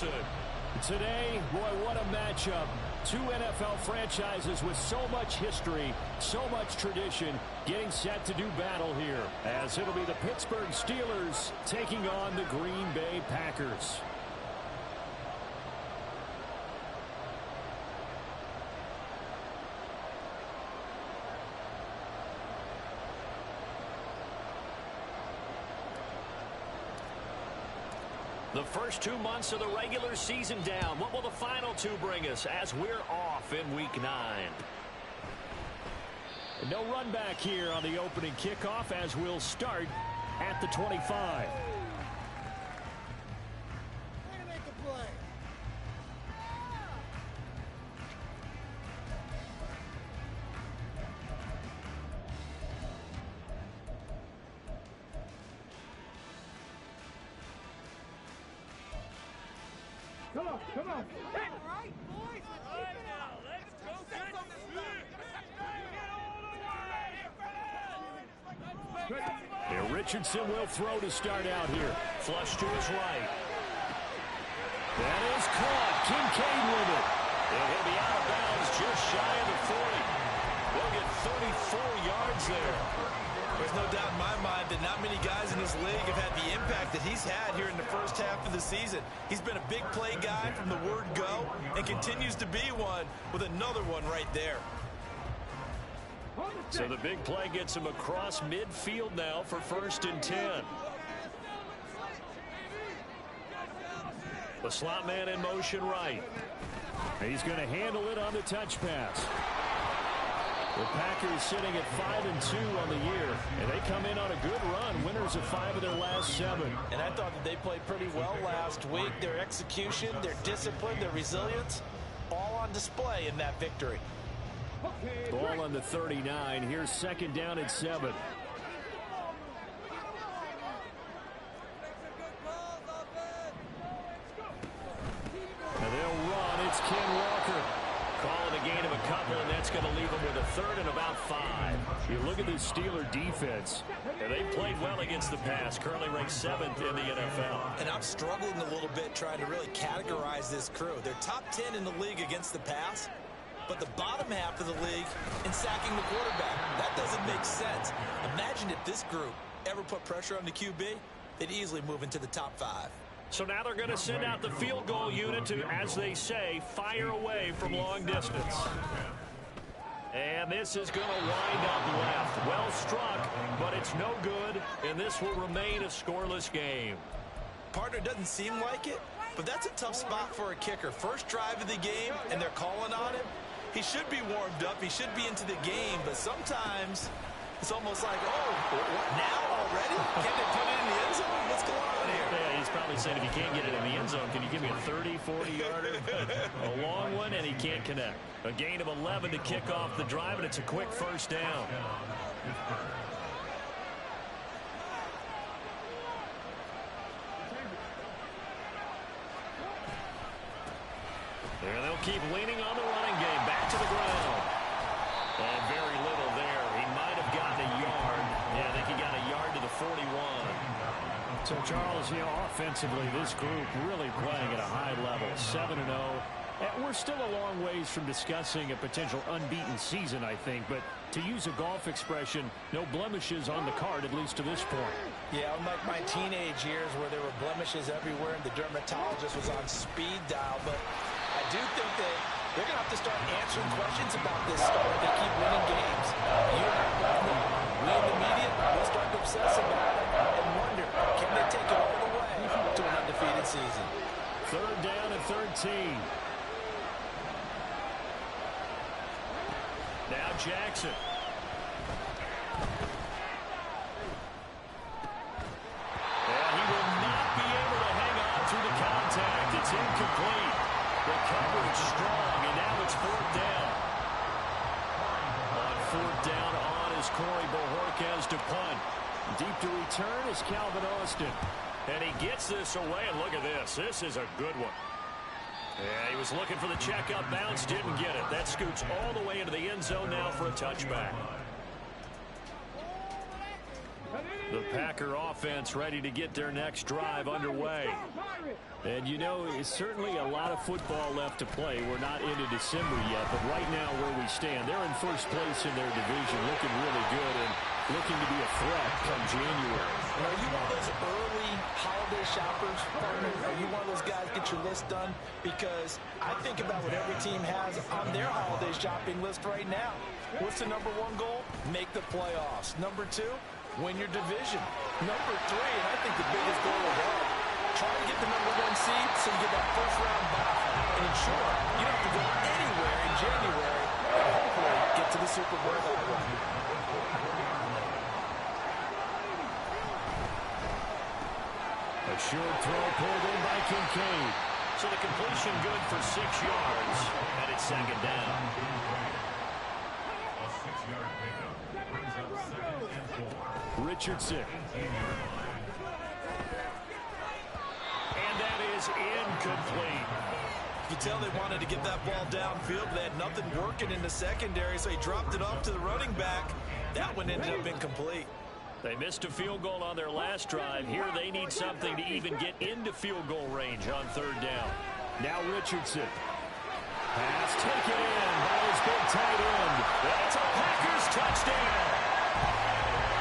Wilson. Today, boy, what a matchup. Two NFL franchises with so much history, so much tradition, getting set to do battle here, as it'll be the Pittsburgh Steelers taking on the Green Bay Packers. The first 2 months of the regular season down. What will the final two bring us as we're off in Week 9? No run back here on the opening kickoff as we'll start at the 25. Come on. Hey. Here, Richardson will throw to start out here. Flush to his right. That is caught. Kincaid with it. And he'll be out of bounds just shy of the 40. They'll get 34 yards there. There's no doubt in my mind that not many guys in this league have had the impact that he's had here in the first half of the season. He's been a big play guy from the word go and continues to be one with another one right there. So the big play gets him across midfield now for 1st and 10. The slot man in motion right. He's going to handle it on the touch pass. The Packers sitting at 5-2 on the year, and they come in on a good run, winners of 5 of their last 7. And I thought that they played pretty well last week. Their execution, their discipline, their resilience, all on display in that victory. Ball on the 39. Here's 2nd down and 7. And they'll run. It's Ken Walker. Calling a gain of a couple, and that's going to leave them with a 3rd and about 5. You look at this Steeler defense, and they played well against the pass, currently ranked 7th in the NFL. And I'm struggling a little bit trying to really categorize this crew. They're top 10 in the league against the pass, but the bottom half of the league in sacking the quarterback. That doesn't make sense. Imagine if this group ever put pressure on the QB, they'd easily move into the top 5. So now they're going to send out the field goal unit to, as they say, fire away from long distance. And this is going to wind up left. Well struck, but it's no good, and this will remain a scoreless game. Partner, doesn't seem like it, but that's a tough spot for a kicker. First drive of the game, and they're calling on him. He should be warmed up. He should be into the game, but sometimes it's almost like, oh, what, now already? Can they put it in the end zone? What's going on here? Yeah, he's probably saying if you can't get it in the end zone, can you give me a 30, 40-yarder? A long one, and he can't connect. A gain of 11 to kick off the drive, and it's a quick 1st down. There, they'll keep leaning on the running game. Back to the ground. And very little there. He might have gotten a yard. Yeah, I think he got a yard to the 41. So, Charles, you know, offensively, this group really playing at a high level. 7-0. We're still a long ways from discussing a potential unbeaten season, I think. But to use a golf expression, no blemishes on the card, at least to this point. Yeah, unlike my teenage years where there were blemishes everywhere and the dermatologist was on speed dial. But I do think that they're going to have to start answering questions about this star if they keep winning games. You and I both know. We in the media will start to obsess about it and wonder, can they take it all the way to an undefeated season? 3rd down and 13. Now Jackson. And he will not be able to hang on through the contact. It's incomplete. The coverage strong, and now it's 4th down. On 4th down on is Corey Bojorquez to punt. Deep to return is Calvin Austin. And he gets this away, and look at this. This is a good one. Yeah, he was looking for the checkup bounce, didn't get it. That scoots all the way into the end zone now for a touchback. The Packer offense ready to get their next drive underway. And, you know, it's certainly a lot of football left to play. We're not into December yet, but right now where we stand, they're in first place in their division, looking really good and looking to be a threat come January. And are you one of those early holiday shoppers, partner? Are you one of those guys get your list done? Because I think about what every team has on their holiday shopping list right now. What's the number one goal? Make the playoffs. Number two, win your division. Number three, and I think the biggest goal of all, try to get the number one seed so you get that first round bye and ensure you don't have to go anywhere in January and hopefully get to the Super Bowl that way. A short throw pulled in by Kincaid. So the completion good for 6 yards, and it's second down. Richardson. And that is incomplete. You tell they wanted to get that ball downfield. They had nothing working in the secondary, so he dropped it off to the running back. That one ended up incomplete. They missed a field goal on their last drive. Here they need something to even get into field goal range on third down. Now Richardson. Pass taken in by his big tight end. It's a Packers touchdown.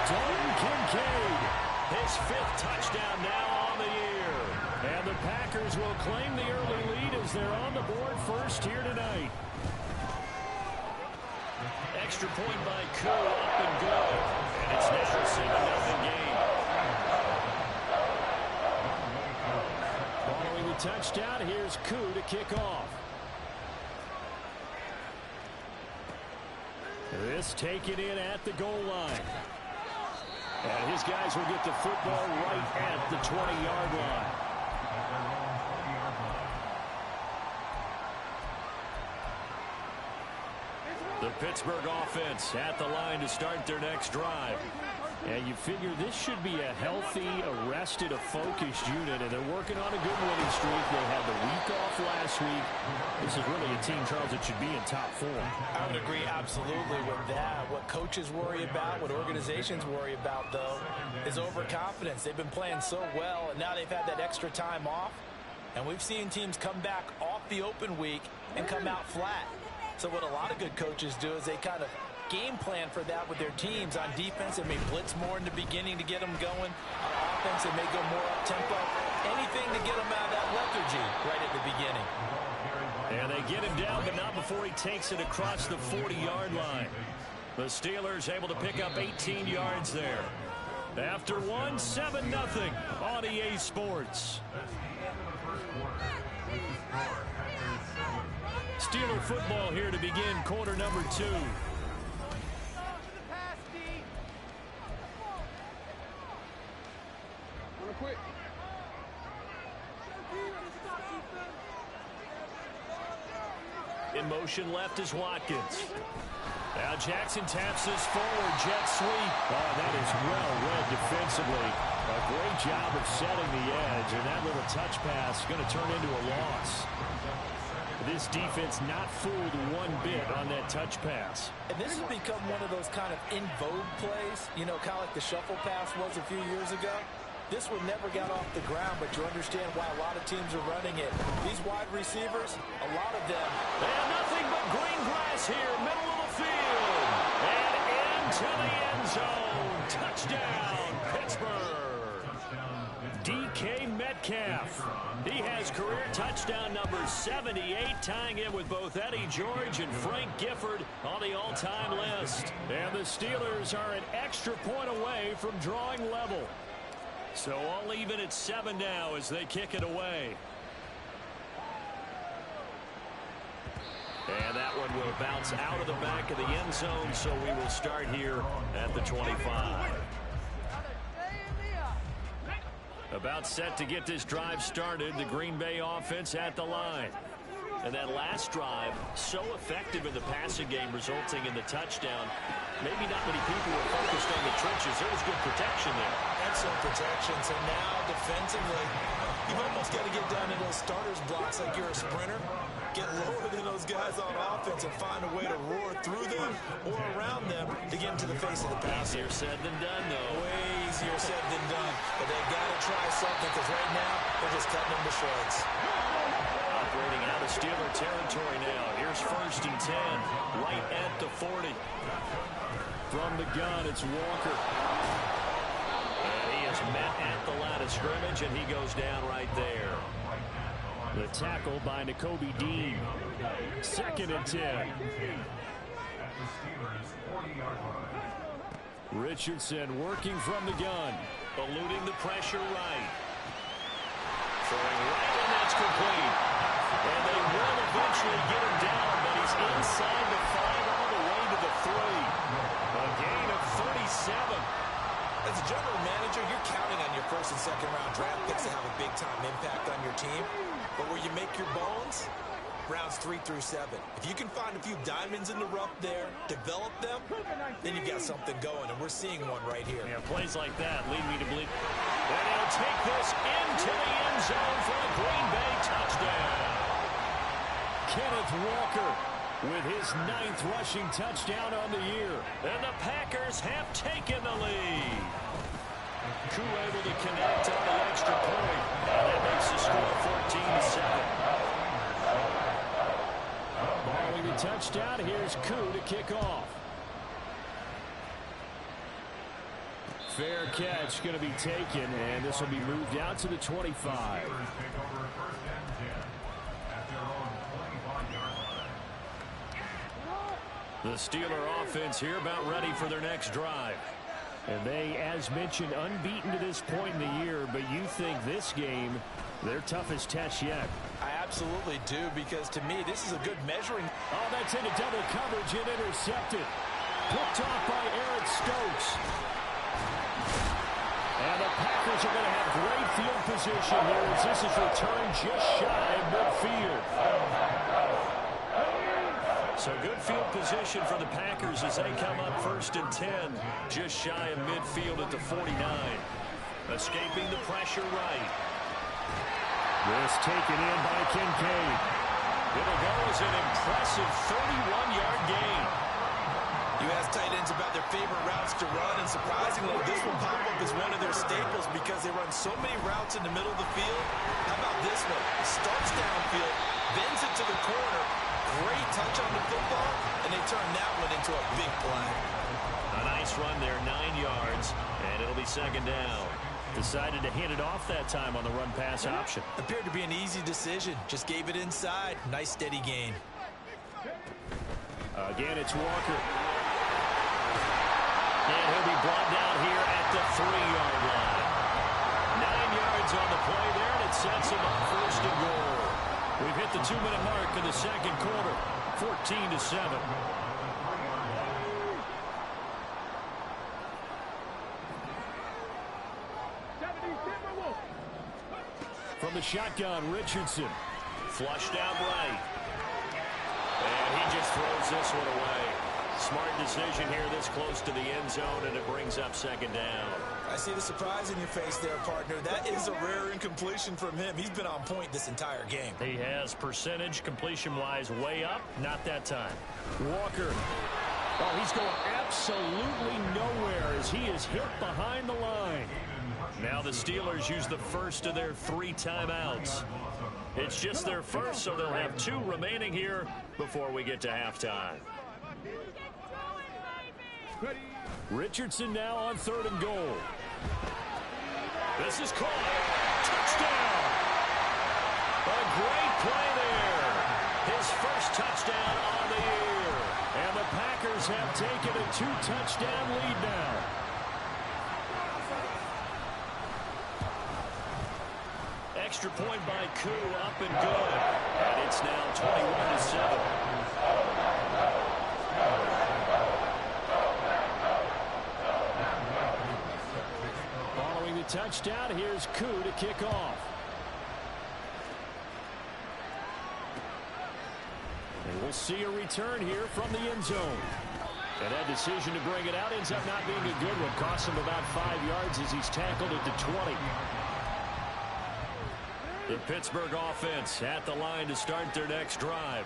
Dalton Kincaid, his 5th touchdown now on the year. And the Packers will claim the early lead as they're on the board first here tonight. Extra point by Koo, up and good. And it's now a 7-0 game. Following the touchdown, here's Koo to kick off. This taken in at the goal line. And his guys will get the football right at the 20-yard line. The Pittsburgh offense at the line to start their next drive. And you figure this should be a healthy, arrested, a focused unit, and they're working on a good winning streak. They had the week off last week. This is really a team, Charles, that should be in top form. I would agree absolutely with that. What coaches worry about, what organizations worry about, though, is overconfidence. They've been playing so well, and now they've had that extra time off. And we've seen teams come back off the open week and come out flat. So what a lot of good coaches do is they kind of game plan for that with their teams. On defense, they may blitz more in the beginning to get them going. On offense, they may go more up-tempo. Anything to get them out of that lethargy right at the beginning. And they get him down, but not before he takes it across the 40-yard line. The Steelers able to pick up 18 yards there. After one, 7-0 on EA Sports. Steeler football here to begin quarter number 2. In motion left is Watkins. Now Jackson taps this forward, jet sweep. Oh, that is well read defensively. A great job of setting the edge, and that little touch pass is going to turn into a loss. This defense not fooled one bit on that touch pass. And this has become one of those kind of in vogue plays, you know, kind of like the shuffle pass was a few years ago. This one never got off the ground, but you understand why a lot of teams are running it. These wide receivers, a lot of them. They have nothing but green grass here, middle of the field. And into the end zone. Touchdown, Pittsburgh. DK Metcalf. He has career touchdown number 78, tying in with both Eddie George and Frank Gifford on the all-time list. And the Steelers are an extra point away from drawing level. So all even at 7 now as they kick it away. And that one will bounce out of the back of the end zone, so we will start here at the 25. About set to get this drive started, the Green Bay offense at the line. And that last drive, so effective in the passing game, resulting in the touchdown. Maybe not many people were focused on the trenches. There was good protection there. Excellent protection. So now defensively, You've almost got to get down to those starters blocks like you're a sprinter. Get lower than those guys on offense and find a way to roar through them or around them to get into the face of the passer. Easier said than done, though. Way easier said than done. But they got to try something because right now they're just cutting them to shreds. Operating out of Steeler territory now. Here's 1st and 10, right at the 40. From the gun, it's Walker. And he is met at the line of scrimmage, and he goes down right there. The tackle by Nakobe Dean. 2nd and 10. Richardson working from the gun. Eluding the pressure right. Throwing right, and that's complete. And they will eventually get him down, but he's inside the 5 all the way to the 3. A gain of 37. As a general manager, you're counting on your 1st and 2nd round draft picks to have a big-time impact on your team. But where you make your bones, rounds 3 through 7. If you can find a few diamonds in the rough there, develop them, then you've got something going, and we're seeing one right here. Yeah, plays like that lead me to believe. And he'll take this into the end zone for a Green Bay touchdown. Kenneth Walker with his 9th rushing touchdown on the year. And the Packers have taken the lead. Koo able to connect on the extra point. And that makes the score 14-7. Following the touchdown, here's Koo to kick off. Fair catch going to be taken, and this will be moved out to the 25. The Steeler offense here about ready for their next drive. And they, as mentioned, unbeaten to this point in the year, but you think this game, their toughest test yet. I absolutely do, because to me, this is a good measuring. Oh, that's into double coverage and intercepted. Picked off by Eric Stokes. And the Packers are going to have great field position here as this is returned just shy of midfield. So good field position for the Packers as they come up 1st and 10, just shy of midfield at the 49. Escaping the pressure right. This taken in by Kincaid. It'll go as an impressive 31-yard gain. You ask tight ends about their favorite routes to run, and surprisingly, this will pop up as one of their staples because they run so many routes in the middle of the field. How about this one? Starts downfield, bends it to the corner. Great touch on the football, and they turn that one into a big play. A nice run there, 9 yards, and it'll be 2nd down. Decided to hand it off that time on the run-pass option. Appeared to be an easy decision. Just gave it inside. Nice, steady gain. Again, it's Walker. And he'll be brought down here at the 3-yard line. 9 yards on the play there, and it sets him up 1st and goal. We've hit the 2-minute mark in the 2nd quarter, 14-7. From the shotgun, Richardson. Flushed out right. And he just throws this one away. Smart decision here this close to the end zone, and it brings up 2nd down. I see the surprise in your face there, partner. That is a rare incompletion from him. He's been on point this entire game. He has percentage completion-wise way up. Not that time. Walker. Oh, he's going absolutely nowhere as he is hit behind the line. Now the Steelers use the first of their 3 timeouts. It's just their first, so they'll have 2 remaining here before we get to halftime. Richardson now on 3rd and goal. This is caught. Touchdown. A great play there. His first touchdown on the year. And the Packers have taken a 2-touchdown lead now. Extra point by Koo, up and good. And it's now 21-7. Following the touchdown, here's Koo to kick off. And we'll see a return here from the end zone. And that decision to bring it out ends up not being a good one. Costs him about 5 yards as he's tackled at the 20. The Pittsburgh offense at the line to start their next drive.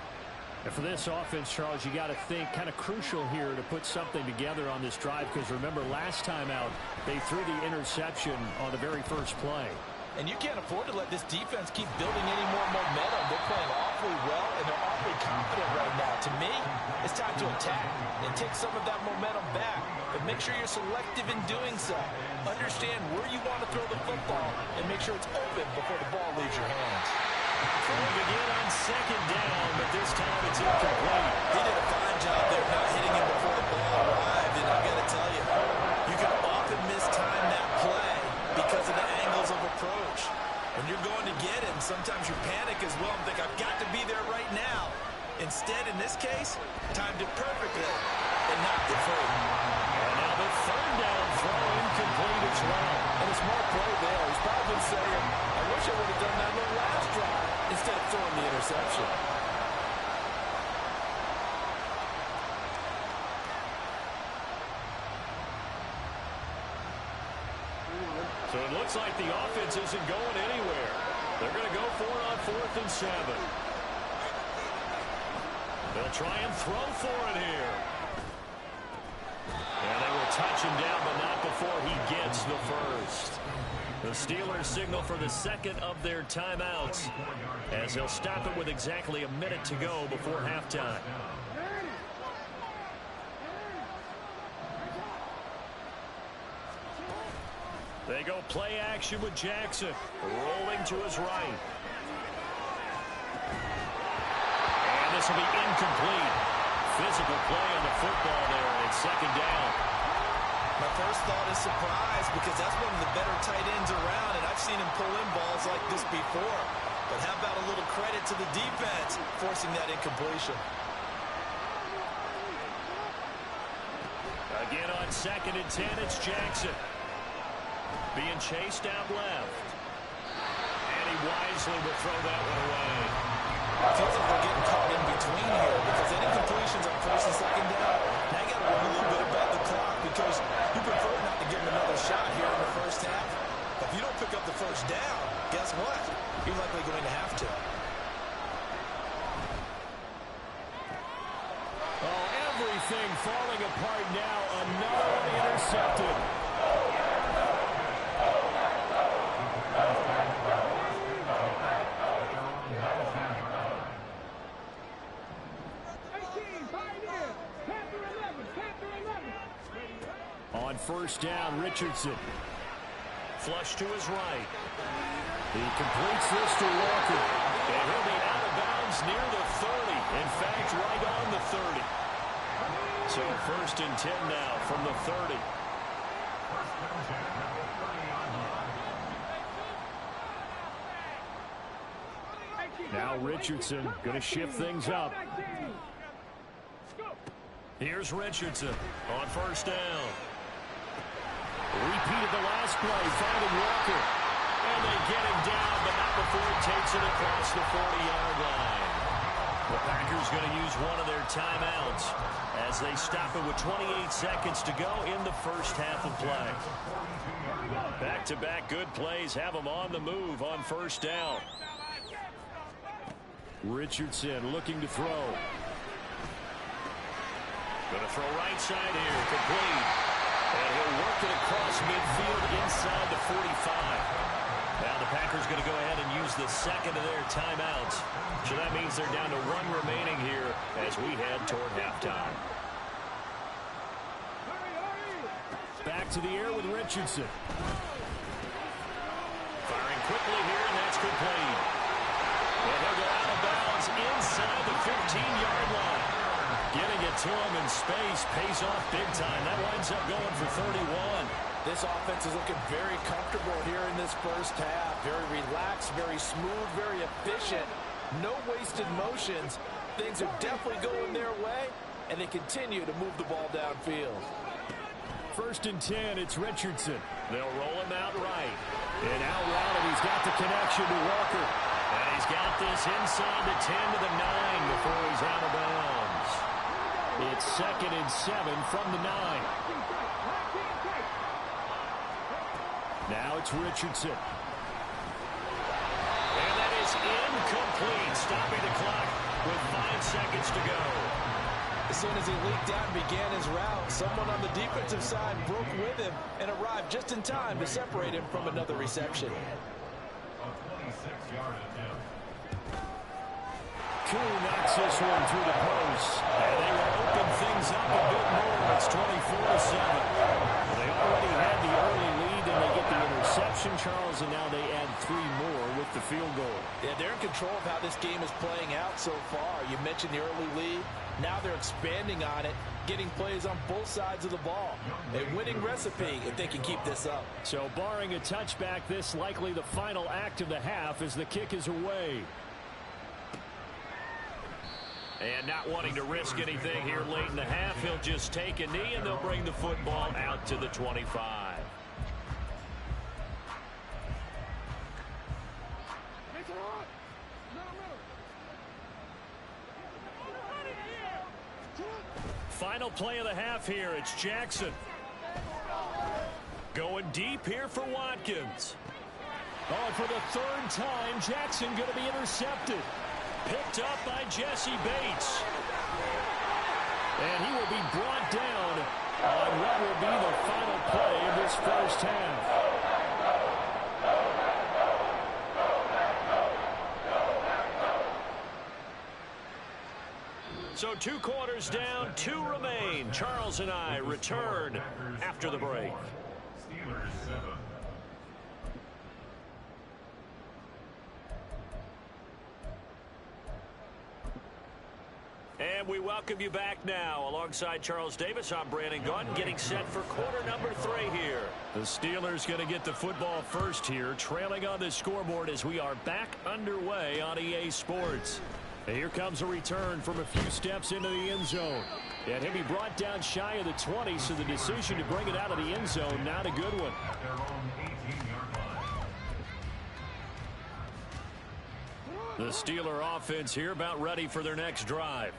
And for this offense, Charles, you got to think kind of crucial here to put something together on this drive, because remember last time out they threw the interception on the very first play. And you can't afford to let this defense keep building any more momentum. They're playing awfully well, and they're awfully confident right now. To me, it's time to attack and take some of that momentum back. But make sure you're selective in doing so. Understand where you want to throw the football and make sure it's open before the ball leaves your hands. Throwing again on second down, but this time it's incomplete. He did a fine job there not hitting him before the ball arrived. And I've got to tell you, you can often mistime that play because of the angles of approach. When you're going to get him, sometimes you panic as well and think, I've got to be there right now. Instead, in this case, timed it perfectly and knocked it free. And now the third down throw incomplete as well. And a smart play there. He's probably saying, I wish I would have done that in the last drive instead of throwing the interception. So it looks like the offense isn't going anywhere. They're going to go for it on 4th and 7. They'll try and throw for it here. And they will touch him down, but not before he gets the first. The Steelers signal for the second of their timeouts, as they'll stop it with exactly a minute to go before halftime. They go play action with Jackson, rolling to his right. And this will be incomplete. Physical play on the football there, and it's second down. My first thought is surprise, because that's one of the better tight ends around, and I've seen him pull in balls like this before. But how about a little credit to the defense forcing that incompletion? Again on 2nd and 10, it's Jackson. Being chased out left. And he wisely will throw that one away. It feels like they're getting caught in between here, because that incompletion's on 1st and 2nd down. Now you got to worry a little bit about the clock, because you prefer not to give him another shot here in the first half. But if you don't pick up the first down, guess what? You're likely going to have to. Oh, everything falling apart now. Another one intercepted. On 1st down, Richardson. Flush to his right. He completes this to Walker. And he'll be out of bounds near the 30. In fact, right on the 30. So 1st and 10 now from the 30. Now Richardson going to shift things up. Here's Richardson on 1st down. Repeated the last play, finding Walker. And they get him down, but not before he takes it across the 40-yard line. The Packers going to use one of their timeouts as they stop it with 28 seconds to go in the first half of play. Back-to-back good plays have them on the move on 1st down. Richardson looking to throw. Going to throw right side here, complete. And he'll work it across midfield inside the 45. Now the Packers going to go ahead and use the second of their timeouts. So that means they're down to one remaining here as we head toward halftime. Back to the air with Richardson. Firing quickly here, and that's complete. And he'll go out of bounds inside the 15-yard line. Getting it to him in space pays off big time. That winds up going for 31. This offense is looking very comfortable here in this first half. Very relaxed, very smooth, very efficient. No wasted motions. Things are definitely going their way, and they continue to move the ball downfield. 1st and 10, it's Richardson. They'll roll him out right. And out routed, he's got the connection to Walker. And he's got this inside the 10 to the 9 before he's out of bounds. It's 2nd and 7 from the 9. Now it's Richardson. And is incomplete, stopping the clock with 5 seconds to go. As soon as he leaked out and began his route, someone on the defensive side broke with him and arrived just in time to separate him from another reception. Koo knocks this one through the post. And they will open things up a bit more. It's 24-7. They already had the early lead, and they get the interception, Charles, and now they add 3 more with the field goal. Yeah, they're in control of how this game is playing out so far. You mentioned the early lead. Now they're expanding on it, getting plays on both sides of the ball. A winning recipe if they can keep this up. So barring a touchback, this likely the final act of the half as the kick is away. And not wanting to risk anything here late in the half, he'll just take a knee, and they'll bring the football out to the 25. Final play of the half here. It's Jackson. Going deep here for Watkins. Oh, and for the 3rd time, Jackson going to be intercepted. Picked up by Jesse Bates. And he will be brought down on what will be the final play of this first half. So 2 quarters down, 2 remain. Charles and I return after the break. Steelers 7. And we welcome you back now. Alongside Charles Davis, I'm Brandon Gaudin, getting set for quarter number 3 here. The Steelers going to get the football first here, trailing on the scoreboard as we are back underway on EA Sports. And here comes a return from a few steps into the end zone. And he'll be brought down shy of the 20, so the decision to bring it out of the end zone, not a good one. At their own 18-yard line. The Steeler offense here about ready for their next drive.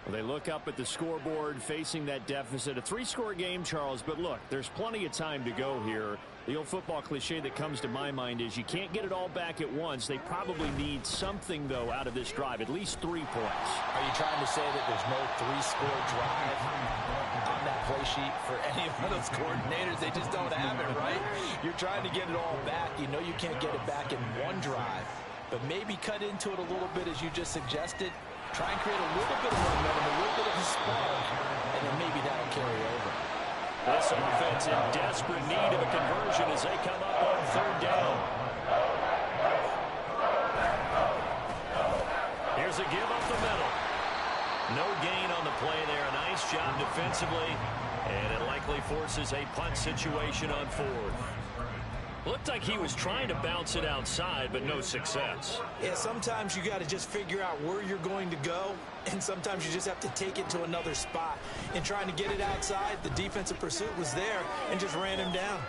Well, they look up at the scoreboard facing that deficit. A 3-score game, Charles, but look, there's plenty of time to go here. The old football cliche that comes to my mind is you can't get it all back at once. They probably need something, though, out of this drive, at least 3 points. Are you trying to say that there's no 3-score drive on that play sheet for any of those coordinators? They just don't have it, right? You're trying to get it all back. You know you can't get it back in one drive, but maybe cut into it a little bit as you just suggested. Try and create a little bit of momentum, a little bit of a spark, and then maybe that'll carry over. This offense in desperate need of a conversion as they come up on 3rd down. Here's a give up the middle. No gain on the play there. A nice job defensively, and it likely forces a punt situation on 4th. Looked like he was trying to bounce it outside, but no success. Yeah, sometimes you got to just figure out where you're going to go, and sometimes you just have to take it to another spot. In trying to get it outside, the defensive pursuit was there and just ran him down.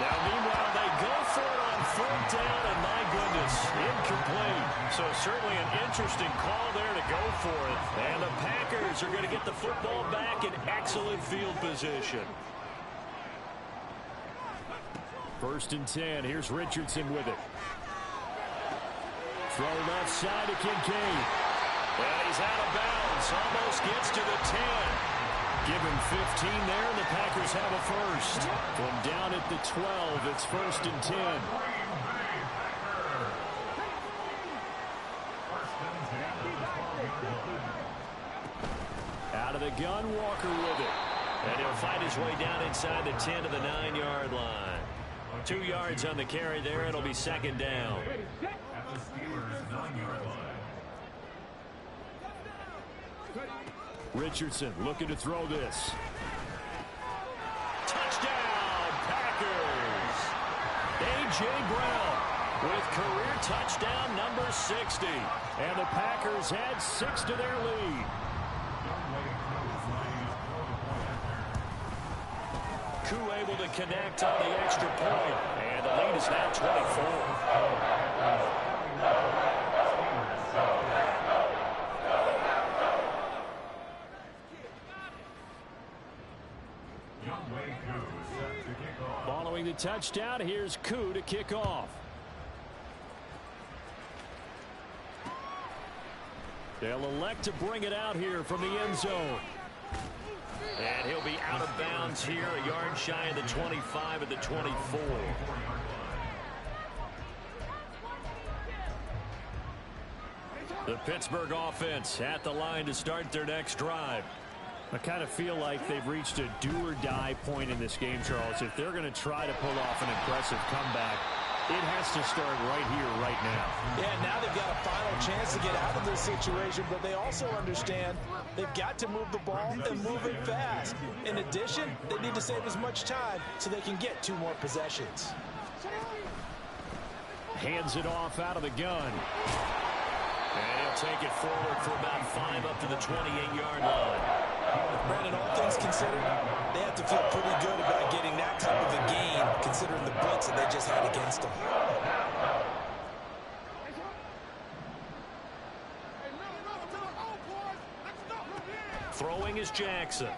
Now, meanwhile, they go for it on 4th down, and my goodness, incomplete. So certainly an interesting call there to go for it. And the Packers are going to get the football back in excellent field position. 1st and 10. Here's Richardson with it. Throw left side to Kincaid. And he's out of bounds. Almost gets to the 10. Give him 15 there, and the Packers have a first. From down at the 12, it's 1st and 10. Out of the gun, Walker with it. And he'll find his way down inside the 10 to the 9-yard line. 2 yards on the carry there. It'll be 2nd down. At the Steelers' 9-yard line. Richardson looking to throw this. Touchdown, Packers! A.J. Brown with career touchdown number 60. And the Packers add 6 to their lead. Koo able to connect on the extra point. And the lead is now 24. Following the touchdown, here's Koo to kick off. They'll elect to bring it out here from the end zone. And he'll be out of bounds here, a yard shy of the 25 at the 24. The Pittsburgh offense at the line to start their next drive. I kind of feel like they've reached a do-or-die point in this game, Charles. If they're going to try to pull off an impressive comeback, it has to start right here, right now. Yeah, now they've got a final chance to get out of this situation, but they also understand they've got to move the ball and move it fast. In addition, they need to save as much time so they can get 2 more possessions. Hands it off out of the gun. And he'll take it forward for about 5 up to the 28-yard line. Brandon, all things considered, they have to feel pretty good about getting that type of a gain, considering the blitz that they just had against them. Throwing is Jackson.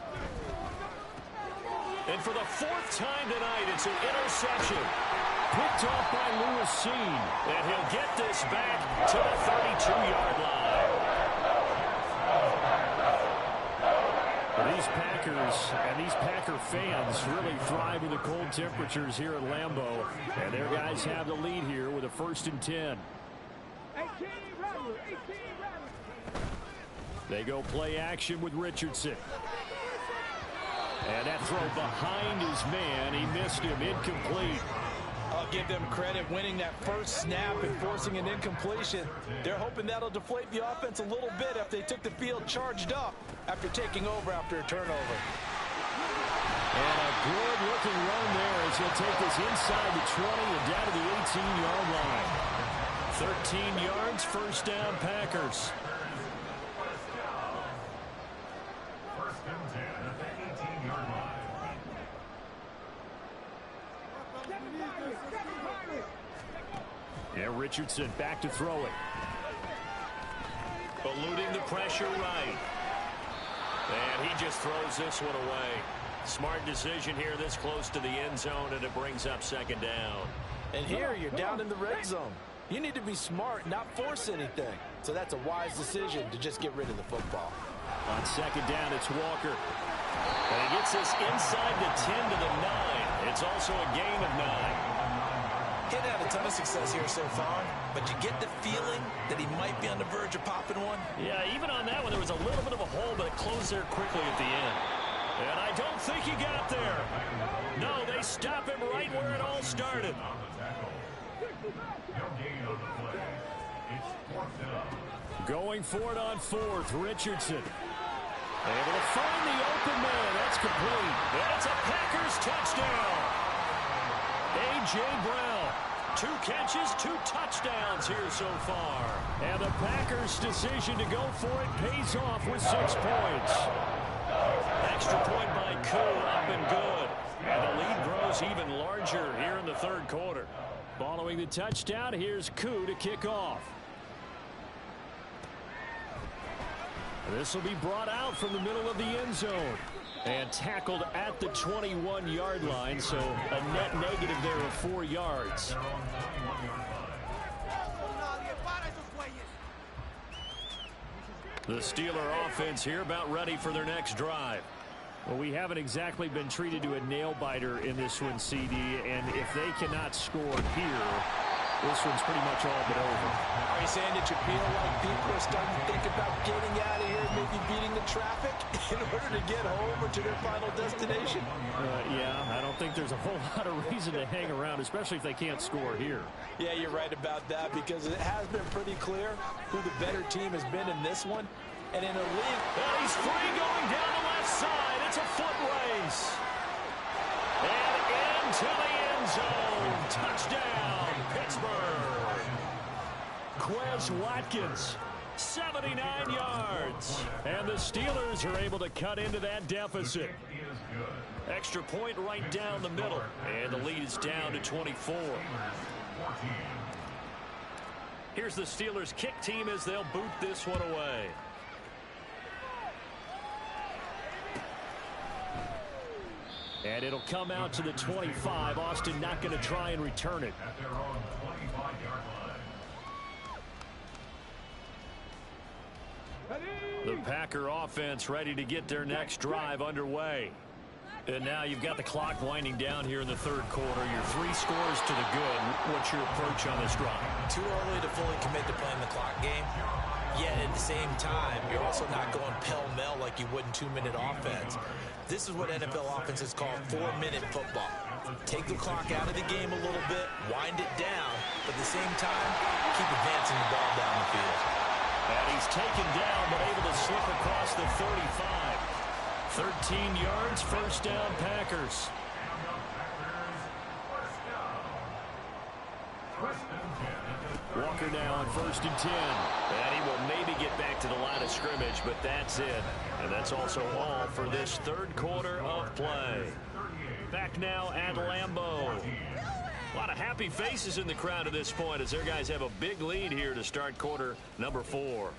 And for the 4th time tonight, it's an interception. Picked off by Lewis Cine. And he'll get this back to the 32-yard line. These Packers and these Packer fans really thrive in the cold temperatures here at Lambeau. And their guys have the lead here with a 1st and 10. They go play action with Richardson. And that throw behind his man. He missed him. Incomplete. I'll give them credit winning that first snap and forcing an incompletion. They're hoping that'll deflate the offense a little bit if they took the field charged up after taking over after a turnover. And a good-looking run there as he'll take this inside the 20 and down to the 18-yard line. 13 yards, 1st down, Packers. First and 10 at the 18-yard line. Yeah, Richardson back to throw it. Eluding the pressure right. And he just throws this one away. Smart decision here this close to the end zone, and it brings up 2nd down. And here you're down in the red zone. You need to be smart, not force anything. So that's a wise decision to just get rid of the football. On 2nd down, it's Walker. And he gets this inside the 10 to the 9. It's also a gain of 9. He hadn't had a ton of success here so far, but you get the feeling that he might be on the verge of popping one. Yeah, even on that one, there was a little bit of a hole, but it closed there quickly at the end. And I don't think he got there. No, they stop him right where it all started. On the tackle. No gain on the play. It's 4th down. Going for it on 4th, Richardson. Able to find the open man. That's complete. That's a Packers touchdown. A.J. Brown, 2 catches, 2 touchdowns here so far. And the Packers' decision to go for it pays off with 6 points. Extra point by Koo, up and good. And the lead grows even larger here in the 3rd quarter. Following the touchdown, here's Koo to kick off. This will be brought out from the middle of the end zone. And tackled at the 21-yard line, so a net negative there of 4 yards. The Steeler offense here about ready for their next drive. Well, we haven't exactly been treated to a nail-biter in this one, CD, and if they cannot score here, this one's pretty much all but over. Are you saying that you feel like people are starting to think about getting out of here, maybe beating the traffic in order to get home or to their final destination? Yeah, I don't think there's a whole lot of reason to hang around, especially if they can't score here. Yeah, you're right about that because it has been pretty clear who the better team has been in this one. And in a league... And he's free going down the left side. It's a foot race. And into the end zone. Touchdown, Pittsburgh. Quez Watkins, 79 yards. And the Steelers are able to cut into that deficit. Extra point right down the middle. And the lead is down to 24. Here's the Steelers kick team as they'll boot this one away. And it'll come out to the 25. Austin not going to try and return it. At their own 25-yard line. The Packer offense ready to get their next drive underway. And now you've got the clock winding down here in the third quarter. Your 3 scores to the good. What's your approach on this drive? Too early to fully commit to playing the clock game. Yet at the same time, you're also not going pell-mell like you would in 2-minute offense. This is what NFL offenses call 4-minute football. Take the clock out of the game a little bit, wind it down, but at the same time, keep advancing the ball down the field. And he's taken down, but able to slip across the 35. 13 yards, first down, Packers. Walker now on 1st and 10. And he will maybe get back to the line of scrimmage, but that's it. And that's also all for this third quarter of play. Back now at Lambeau. A lot of happy faces in the crowd at this point as their guys have a big lead here to start quarter number 4.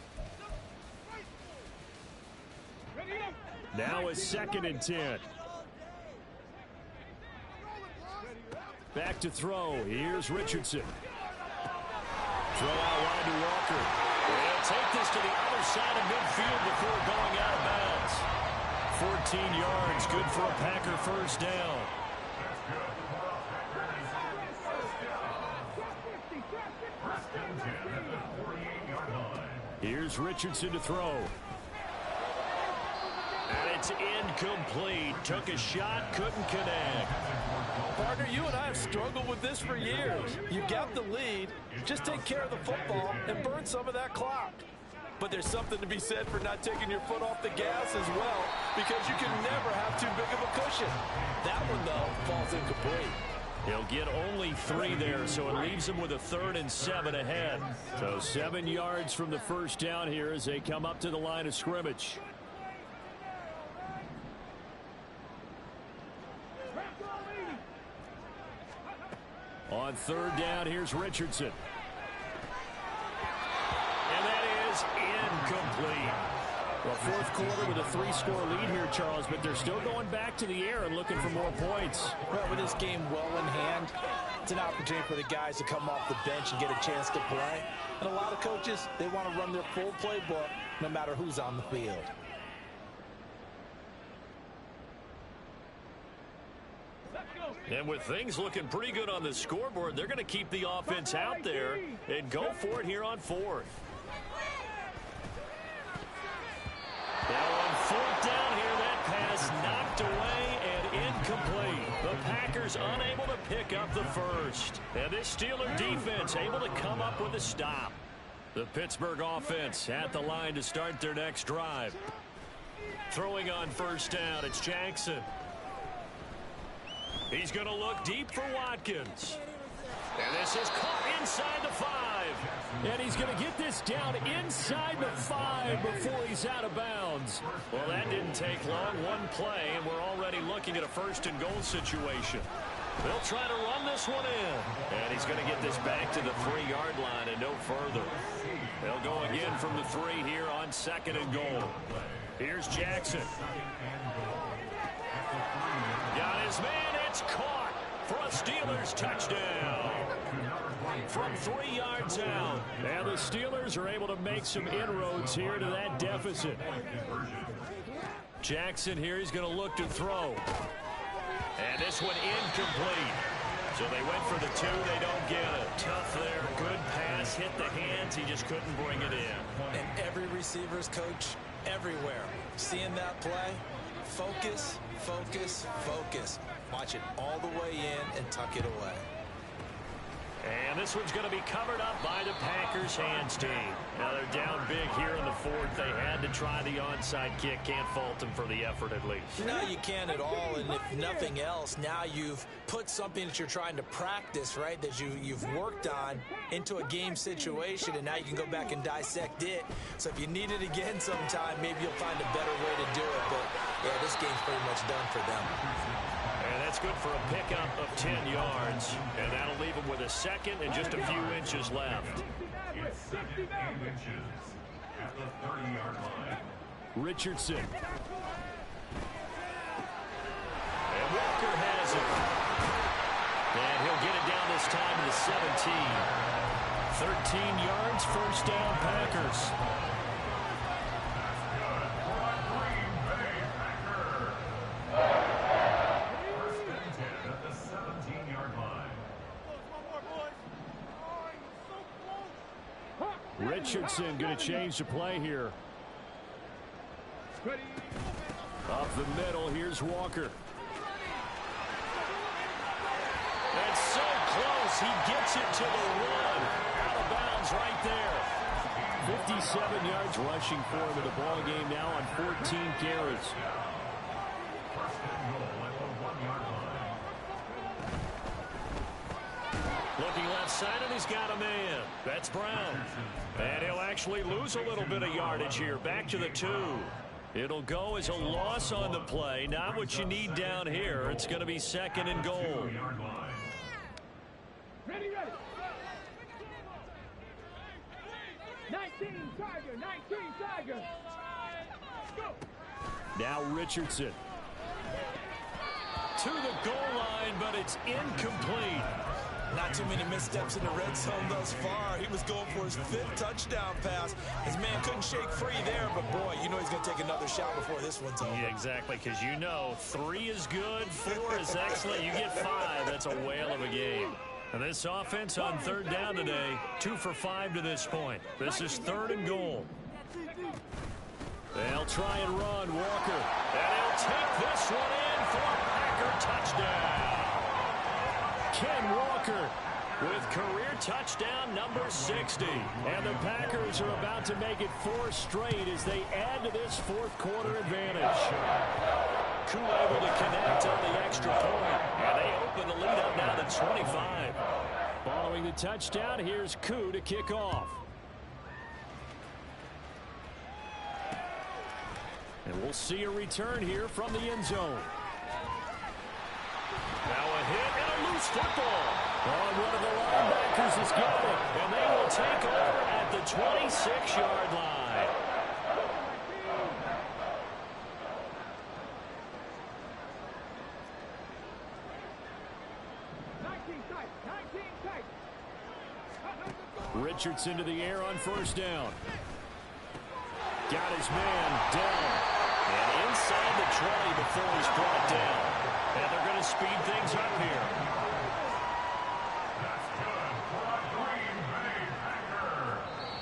Now is 2nd and 10. Back to throw. Here's Richardson. Throw out wide to Walker. They'll take this to the other side of midfield before going out of bounds. 14 yards, good for a Packer first down. Here's Richardson to throw. And it's incomplete. Took a shot, couldn't connect. Partner, you and I have struggled with this for years. You got the lead, just take care of the football and burn some of that clock. But there's something to be said for not taking your foot off the gas as well, because you can never have too big of a cushion. That one, though, falls incomplete. He'll get only 3 there, so it leaves him with a 3rd and 7 ahead. So 7 yards from the first down here as they come up to the line of scrimmage. On 3rd down, here's Richardson. And that is incomplete. Well, 4th quarter with a 3-score lead here, Charles, but they're still going back to the air and looking for more points. Well, with this game well in hand, it's an opportunity for the guys to come off the bench and get a chance to play. And a lot of coaches, they want to run their full playbook no matter who's on the field. And with things looking pretty good on the scoreboard, they're going to keep the offense out there and go for it here on 4th. Now on 4th down here, that pass knocked away and incomplete. The Packers unable to pick up the first. And this Steeler defense able to come up with a stop. The Pittsburgh offense at the line to start their next drive. Throwing on 1st down, it's Jackson. He's going to look deep for Watkins. And this is caught inside the 5. And he's going to get this down inside the 5 before he's out of bounds. Well, that didn't take long. One play, and we're already looking at a 1st and goal situation. They'll try to run this one in. And he's going to get this back to the 3-yard line and no further. They'll go again from the 3 here on 2nd and goal. Here's Jackson. Got his man. It's caught for a Steelers touchdown. From 3 yards out. And the Steelers are able to make some inroads here to that deficit. Jackson here, he's going to look to throw. And this one incomplete. So they went for the 2, they don't get it. Tough there, good pass, hit the hands, he just couldn't bring it in. And every receiver's coach, everywhere, seeing that play, focus, focus, focus. Watch it all the way in and tuck it away. And this one's going to be covered up by the Packers hands team. Now they're down big here in the 4th. They had to try the onside kick. Can't fault them for the effort at least. No, you can't at all. And if nothing else, now you've put something that you're trying to practice, right, that you've worked on into a game situation, and now you can go back and dissect it. So if you need it again sometime, maybe you'll find a better way to do it. But, yeah, this game's pretty much done for them. And that's good for a pickup of 10 yards. And that'll leave them with a 2nd and just a few inches left. It's 2nd and inches at the 30-yard line. Richardson. And Walker has it. And he'll get it down this time to the 17. 13 yards, first down, Packers. Richardson going to change the play here. Up the middle, here's Walker. And so close, he gets it to the one. Out of bounds right there. 57 yards rushing for him in the ball game now on 14 carries. Looking left side, and he's got a man. That's Brown. And he'll actually lose a little bit of yardage here. Back to the 2. It'll go as a loss on the play. Not what you need down here. It's going to be 2nd and goal. Ready. 19 Tiger. Go. Now Richardson. To the goal line, but it's incomplete. Not too many missteps in the red zone thus far. He was going for his 5th touchdown pass. His man couldn't shake free there, but boy, you know he's going to take another shot before this one's over. Yeah, exactly, because you know 3 is good, 4 is excellent. You get 5, that's a whale of a game. And this offense on 3rd down today, 2 for 5 to this point. This is 3rd and goal. They'll try and run, Walker. And he'll take this one in for a Packer touchdown. Ken Walker with career touchdown number 60. And the Packers are about to make it 4 straight as they add to this 4th quarter advantage. Koo able to connect on the extra point. And they open the lead up now to 25. Following the touchdown, here's Koo to kick off. And we'll see a return here from the end zone. Now a hit and a loose football. One of the linebackers has got it. And they will take over at the 26-yard line. Richardson to the air on 1st down. Got his man down. And inside the 20 before he's brought down. And they're going to speed things up here.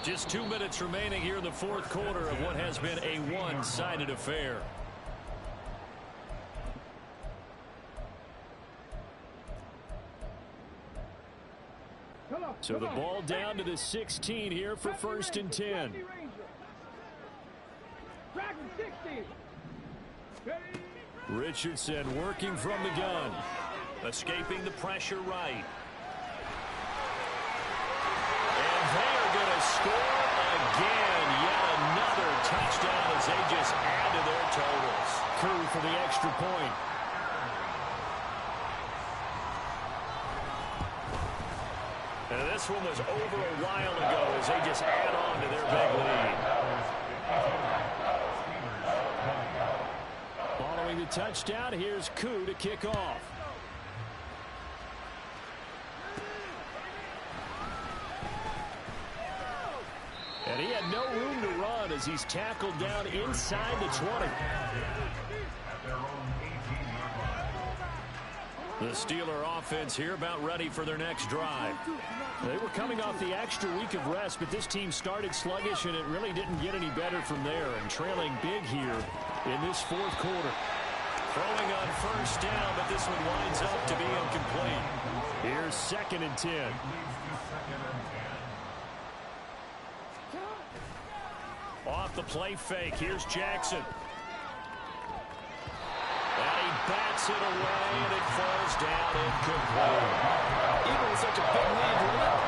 Just 2 minutes remaining here in the 4th quarter of what has been a one-sided affair. So the ball down to the 16 here for 1st and 10. Richardson working from the gun. Escaping the pressure right. And they are going to score again. Yet another touchdown as they just add to their totals. Koo for the extra point. And this one was over a while ago as they just add on to their big lead. Following the touchdown, here's Koo to kick off. And he had no room to run as he's tackled down inside the 20. The Steeler offense here about ready for their next drive. They were coming off the extra week of rest, but this team started sluggish, and it really didn't get any better from there, and trailing big here in this 4th quarter. Throwing on 1st down, but this one winds up to be incomplete. Here's 2nd and 10. Off the play fake, here's Jackson. And he bats it away, and it falls down incomplete. Even with such a big lead,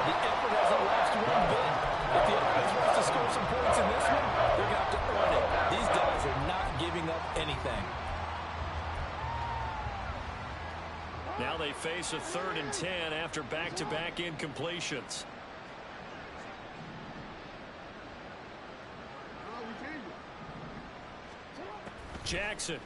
the effort hasn't lapsed one bit. If the offense wants to score some points in this one, they're going to have to earn it. These guys are not giving up anything. Now they face a 3rd and 10 after back-to-back incompletions. Jackson.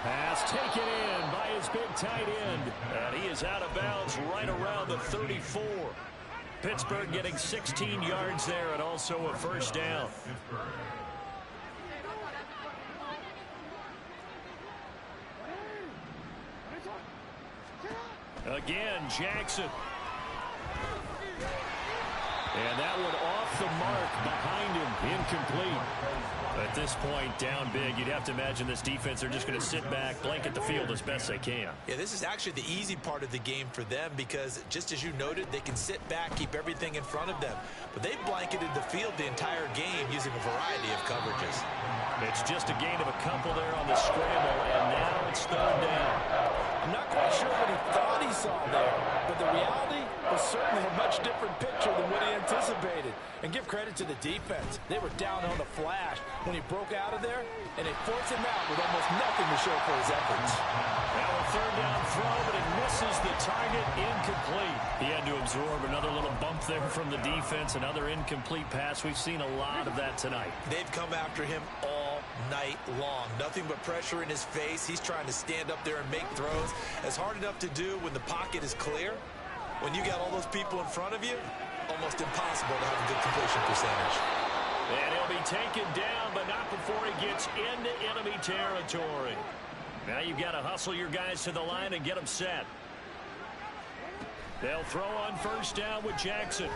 Pass taken in by his big tight end. And he is out of bounds right around the 34. Pittsburgh getting 16 yards there and also a 1st down. Again, Jackson. And that one off the mark behind him. Incomplete. At this point, down big, you'd have to imagine this defense are just going to sit back, blanket the field as best they can. Yeah, this is actually the easy part of the game for them because, just as you noted, they can sit back, keep everything in front of them. But they've blanketed the field the entire game using a variety of coverages. It's just a gain of a couple there on the scramble, and now it's third down. I'm not quite sure what he thought he saw there, but the reality was certainly a much different picture than what he anticipated. And give credit to the defense. They were down on the flash when he broke out of there, and they forced him out with almost nothing to show for his efforts. Now a third down throw, but it misses the target. Incomplete. He had to absorb another little bump there from the defense, another incomplete pass. We've seen a lot of that tonight. They've come after him all night long. Nothing but pressure in his face. He's trying to stand up there and make throws. It's hard enough to do when the pocket is clear. When you got all those people in front of you, almost impossible to have a good completion percentage. And he'll be taken down, but not before he gets into enemy territory. Now you've got to hustle your guys to the line and get them set. They'll throw on first down with Jackson.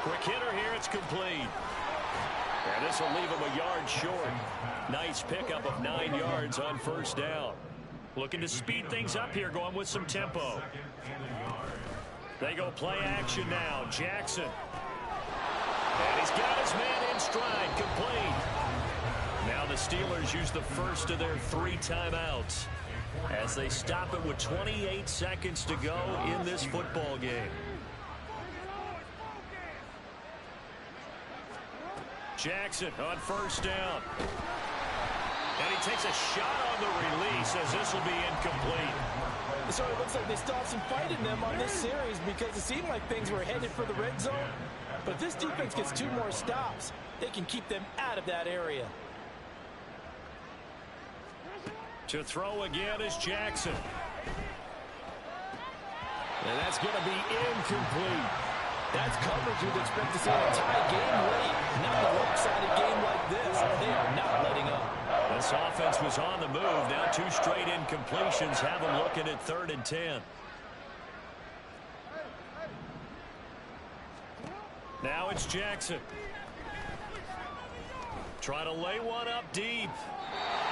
Quick hitter here, it's complete. And this will leave him a yard short. Nice pickup of 9 yards on first down. Looking to speed things up here, going with some tempo. They go play action now. Jackson. And he's got his man in stride. Complete. Now the Steelers use the first of their 3 timeouts as they stop it with 28 seconds to go in this football game. Jackson on first down. And he takes a shot on the release as this will be incomplete. So it looks like they still have some fight in them on this series because it seemed like things were headed for the red zone. But if this defense gets 2 more stops, they can keep them out of that area. To throw again is Jackson. And that's going to be incomplete. That's coverage you'd expect to see in a tie game late. Not a lopsided game like this. They are not letting up. This offense was on the move. Now 2 straight incompletions have them looking at 3rd and 10. Now it's Jackson. Trying to lay one up deep.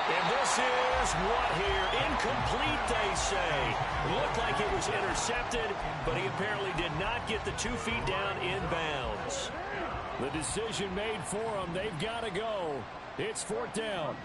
And this is what here? Incomplete, they say. Looked like it was intercepted, but he apparently did not get the 2 feet down in bounds. The decision made for them. They've got to go. It's 4th down.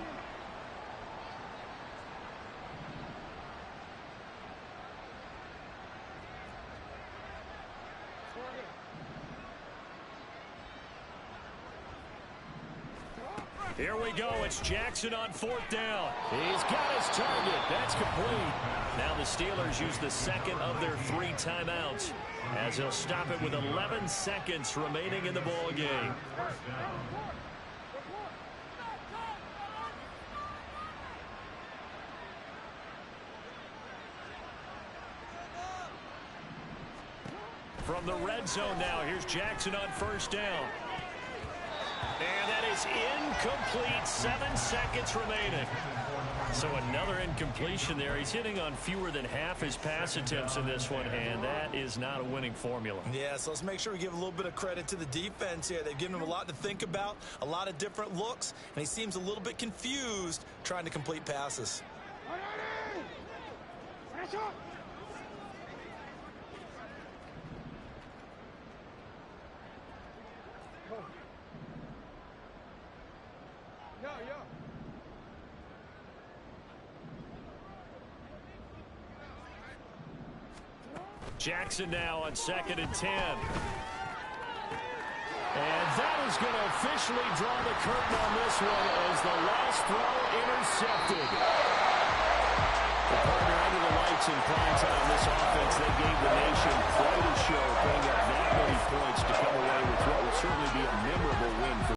Here we go. It's Jackson on 4th down. He's got his target. That's complete. Now the Steelers use the second of their 3 timeouts as they'll stop it with 11 seconds remaining in the ball game. From the red zone now, here's Jackson on first down. And that is incomplete. 7 seconds remaining. So another incompletion there. He's hitting on fewer than half his pass attempts in this one, and that is not a winning formula. Yeah, so let's make sure we give a little bit of credit to the defense here. They've given him a lot to think about, a lot of different looks, and he seems a little bit confused trying to complete passes. Jackson now on 2nd and 10. And that is going to officially draw the curtain on this one as the last throw intercepted. The partner under the lights in prime time. This offense, they gave the nation quite a show, putting up that many points to come away with what will certainly be a memorable win for